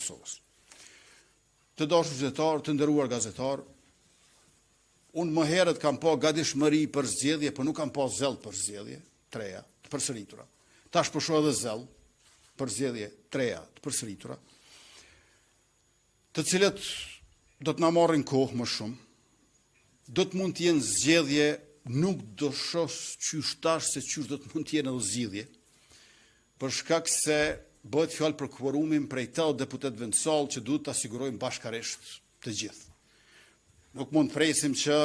Kosovës. Të dashur qytetar, të nderuar gazetar, unë më herët kam pa gatishmëri për zgjedhje, por nuk kam pa zell për zgjedhje, treja, të përsëritura. Tash po shoh edhe zell për zgjedhje, treja, të përsëritura, të cilët do të na marrin kohë më shumë, do të mund të jenë zgjedhje, nuk do shoh qysh tash se qysh do të mund të jenë edhe zgjidhje, për shkak se bëhet fjalë për kvorumin prej 80 deputetëve në sallë që duhet të asigurojmë bashkarisht të gjithë. Nuk mund presim që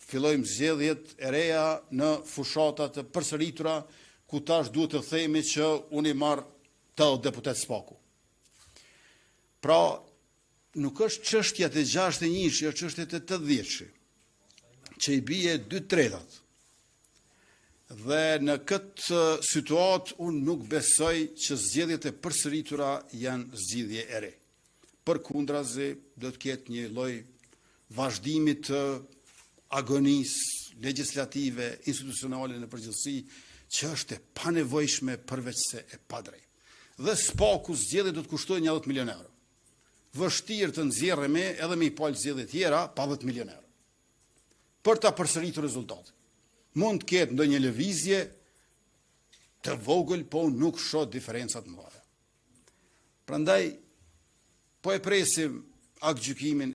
fillojmë zgjedhjet e reja në fushata të përsëritura, ku tash duhet të themi që unë i marr 80 deputet spaku. Pra, nuk është çështja të 61-shi, është çështja të 80-shi, që i bie 2/3. Dhe në këtë situatë unë nuk besoj që zgjedhjet e përsëritura janë zgjidhje e re. Përkundrazi, do të ketë një lloj vazhdimi të agonisë legjislative, institucionale në përgjithësi, që është e panevojshme përveç se e padrejtë. Dhe spaku zgjedhje do të kushtojë 10 milion euro. Vështirë të nxjerrë edhe me i palë zgjedhje tjera pa 10 milion euro. Për ta përsëritur rezultatin. Mund të ketë ndonjë lëvizje të vogël, po nuk shoh diferencat më mëdha. Prandaj po e presim aktgjykimin